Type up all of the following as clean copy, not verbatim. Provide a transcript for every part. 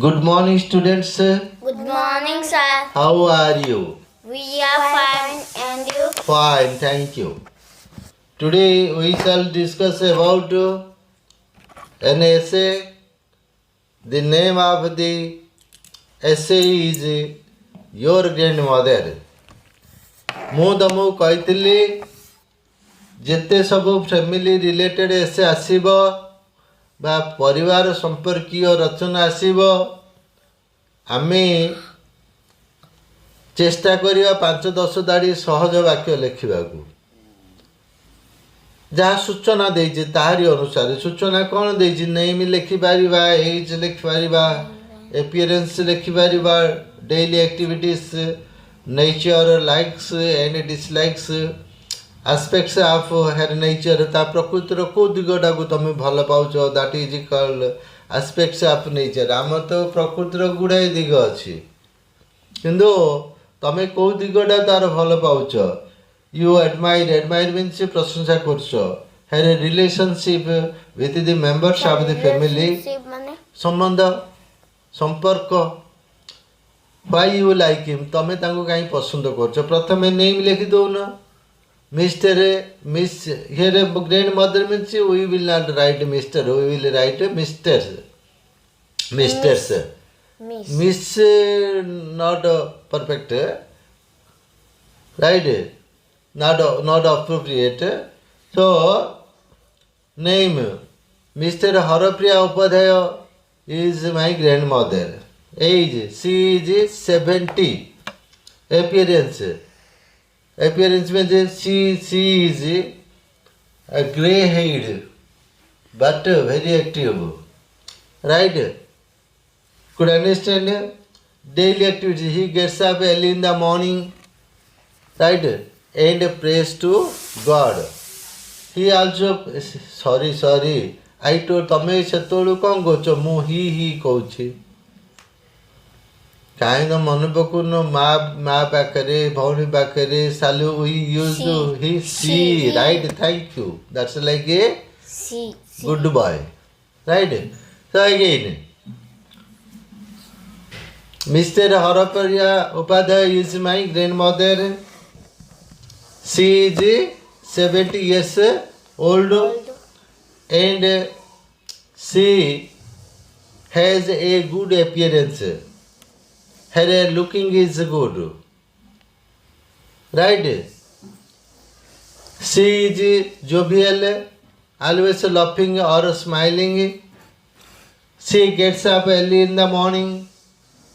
Good morning, students. Good morning, sir. How are you? We are fine, and you? Fine, thank you. Today we shall discuss about an essay. The name of the essay is Your Grandmother. ମୁଁ ତମକୁ କହିଥିଲି ଯେତେ ସବୁ family related ଏସେ ଆସିବ ବା ପରିବାର ସମ୍ପର୍କୀୟ ରଚନା ଆସିବ ଆମେ ଚେଷ୍ଟା କରିବା 5-10 ଧାଡ଼ି ସହଜ ବାକ୍ୟ ଲେଖିବାକୁ। ଯାହା ସୂଚନା ଦେଇଛି ତାହାରି ଅନୁସାରେ ସୂଚନା କ'ଣ ଦେଇଛି ନେମ୍ ଲେଖିପାରିବା, ଏଜ୍ ଲେଖିପାରିବା, ଏପିୟରେନ୍ସ ଲେଖିପାରିବା, daily activities, nature, likes and dislikes, aspects of her nature, ତା ପ୍ରକୃତିର କେଉଁ ଦିଗଟାକୁ ତୁମେ ଭଲ ପାଉଛ, that is called aspects of nature. ଆମର ତ ପ୍ରକୃତିର ଗୁଡ଼ାଏ ଦିଗ ଅଛି, କିନ୍ତୁ ତୁମେ କେଉଁ ଦିଗଟା ତା'ର ଭଲ ପାଉଛ। ୟୁ ଆଡମାयर ମିନ୍ସ ପ୍ରଶଂସା କରୁଛ। Her a relationship with the members of the family, ସମ୍ବନ୍ଧ ସମ୍ପର୍କ। ହ୍ୱାଇ ୟୁ ଲାଇକ୍ ହିମ୍, ତୁମେ ତାଙ୍କୁ କାହିଁ ପସନ୍ଦ କରୁଛ। ପ୍ରଥମେ ନେମ୍ ଲେଖି ଦେଉନ। Mister miss here grandmother means we will not write mister, we will write misters. Miss not perfect, right? Not appropriate. So name Mr. Harapriya Upadhyaya is my grandmother. Age she is 70. Appearance means she is a grey haired but very active, right? Could understand. Daily activity, he gets up early in the morning, right, and prays to God. He also sorry I told ତମେ ସେତେବେଳୁ କ'ଣ କହୁଛ, ମୁଁ ହି କହୁଛି। କାହିଁକି ମନେ ପକାଉନ ମା ପାଖରେ, ଭଉଣୀ ପାଖରେ, ସାଲୁ we use to he see, right, thank you, that's like a good boy, right. So again, Mr. Harapriya Upadhyaya is my grandmother. She is 70 years old and she has a good appearance. Her looking is good, right? She is jovial, always laughing or smiling. She gets up early in the morning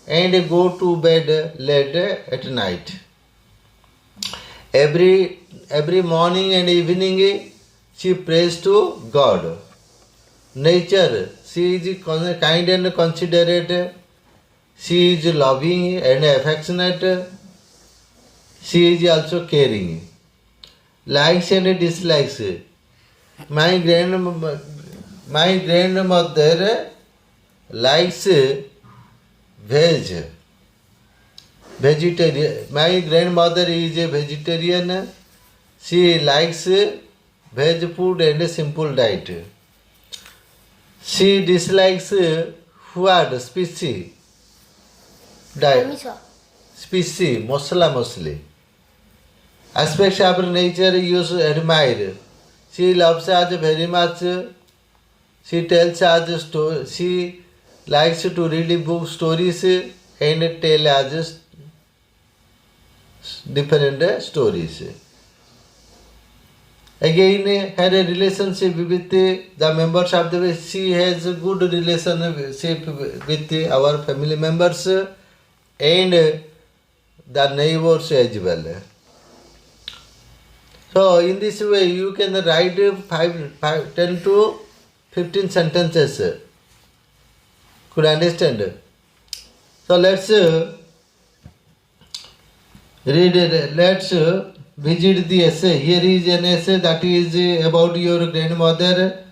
and go to bed late at night. Every morning and evening she prays to God. Nature, she is kind and considerate. She is loving and affectionate. She is also caring. Likes and dislikes. My grandmother likes vegetarian. My grandmother is a vegetarian. She likes veg food and a simple diet. She dislikes what species diet, species mostly. Aspects of nature you admire. She loves us very much. She tells us story. She likes to read book stories and tell us different stories. Again, her relationship with the members of the, she has a good relationship with our family members and the neighbors as well. So in this way you can write 10 to 15 sentences. Could understand? So let's read it. Let's visit the essay. Here is an essay that is about your grandmother.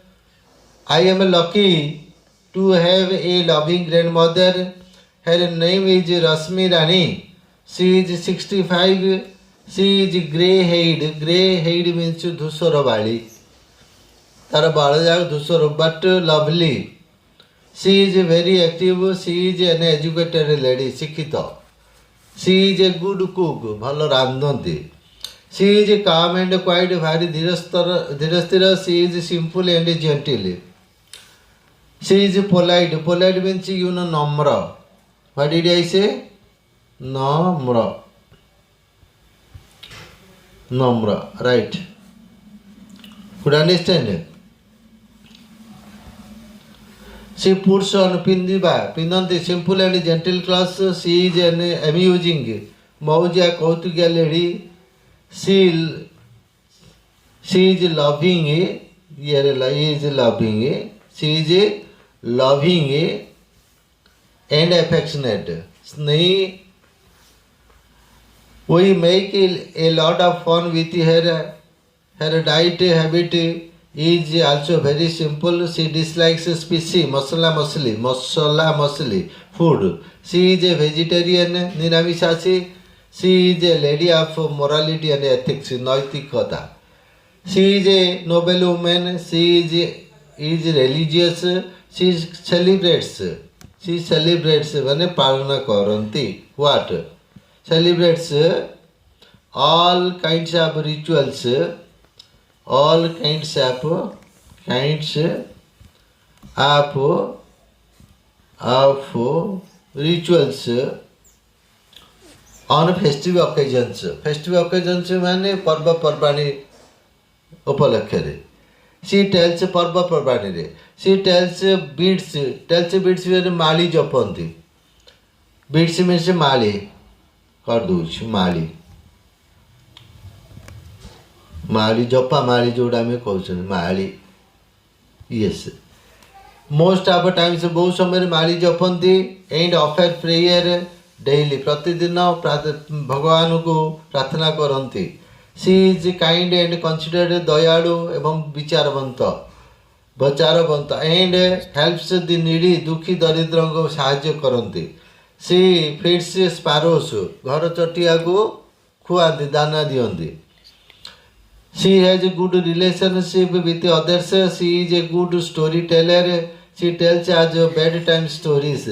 I am lucky to have a loving grandmother. Her name is Rasmi Rani. She is 65. She is grey haired. Grey haired means धूसर बाली. तार बाल जाक धूसर but lovely. She is very active. She is an educated lady. Shikhita. She is a good cook. ଭଲ ରାନ୍ଧନ୍ତି. She is calm and quiet. ଭାରି ଧୀରସ୍ଥିର. She is simple and gentle. She is polite. Polite means নম্ର. What did I say? নম্র. নম্র. Right. Could understand? She puts on ପିନ୍ଧନ୍ତି simple and gentle clothes. She is an amusing ମଉଜିଆ କୌତୁକିଆ lady. She is loving. She is loving and affectionate. Snehi. We make a lot of fun with her. Her diet habit is also very simple. She dislikes spicy, masala masli food. She is a vegetarian, niramisasi. She is a lady of morality and ethics, noitikata. She is a noble woman. She is religious. She celebrates. माने पालना करती. What? Celebrates all kinds of rituals. All kinds of rituals on festive occasions. Festive occasions माने पर्वपर्वाणी उपलक्ष्य. She tells पर्वपर्वाणी रे. She tells beads. माने माली जपंती. Beads means माली कर दूच. माली जपा माली जोड़ा में कहते माली. Yes. Most of the times बहुत समय माली जपंती and offer prayer daily. प्रतिदिन भगवान को प्रार्थना करती. She is kind and considerate. दयालु एवं विचारवंत and helps the needy. दुखी दरिद्रों को साहाय्य करती. She feeds sparrows. घर चटिया को खुआती दाना दियंती. She has a good relationship with others. She is a good storyteller. She tells us bedtime stories.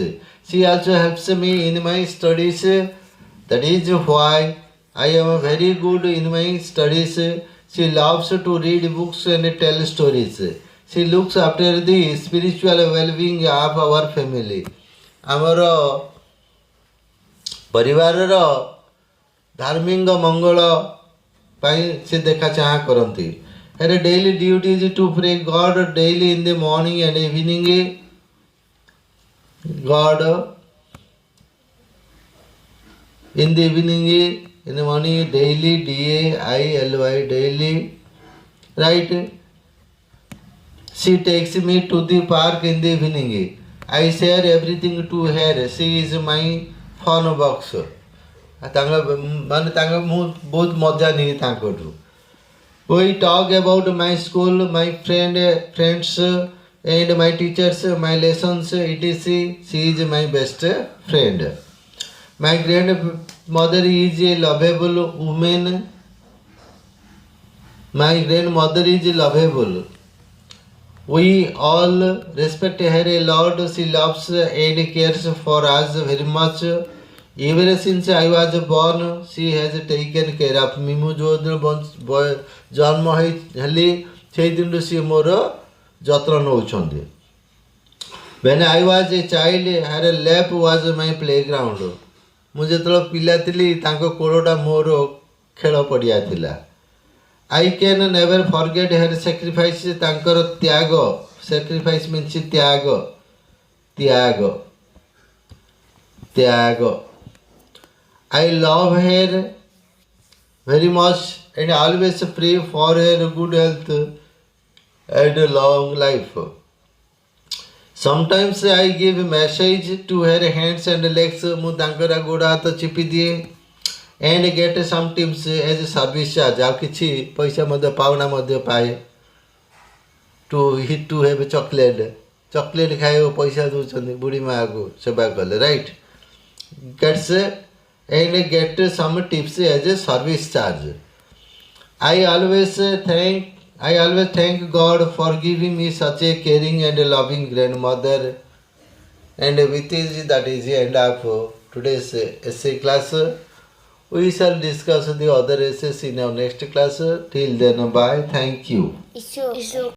She also helps me in my studies. That is why I am very good in my studies. She loves to read books and tell stories. She looks after the spiritual well-being of our family. ଆମର ପରିବାରର धार्मिक मंगल से देखा चाह करती. Her daily duty is to pray God daily in the morning and evening. God in the evening, in the morning, daily, daily, daily. Right? She takes me to the park in the evening. I share everything to her. She is my fun box. माने बहुत मजा नहीं तांकोटू. We talk about my school, my friends and my teachers, my lessons, etc. She is my best friend. My grandmother is a lovable woman. My grandmother is lovable. We all respect her a lot. She loves and cares for us very much. Ever since I was born, she has taken care of me. ମୁଁ ଯେଉଁ ଦିନ ଜନ୍ମ ହେଲି ସେଇ ଦିନରୁ ସିଏ ମୋର ଯତ୍ନ ନେଉଛନ୍ତି. When I was a child, her lap was my playground. ମୁଁ ଯେତେବେଳେ ପିଲା ଥିଲି ତାଙ୍କ କୋଳଟା ମୋର ଖେଳ ପଡ଼ିଆ ଥିଲା. I can never forget her sacrifice. ତାଙ୍କର ତ୍ୟାଗ. Sacrifice means ତ୍ୟାଗ. I love her very much and always pray for her good health and long life. Sometimes I give massage to her hands and legs. ମୁଁ ତାଙ୍କର ଗୋଡ଼ ହାତ ଚିପି ଦିଏ and get some tips as a service charge. ଆଉ କିଛି ପଇସା ମଧ୍ୟ ପାଉଣା ମଧ୍ୟ ପାଏ. to have chocolate. Chocolate ଖାଇବାକୁ ପଇସା ଦେଉଛନ୍ତି ବୁଢ଼ୀ ମାଆକୁ ସେବା କଲେ. Right? Gets and get some tips as a service charge. I always thank God for giving me such a caring and loving grandmother. And with this, that is the end of today's essay class. We shall discuss the other essays in our next class. Till then, bye. Thank you. Issue.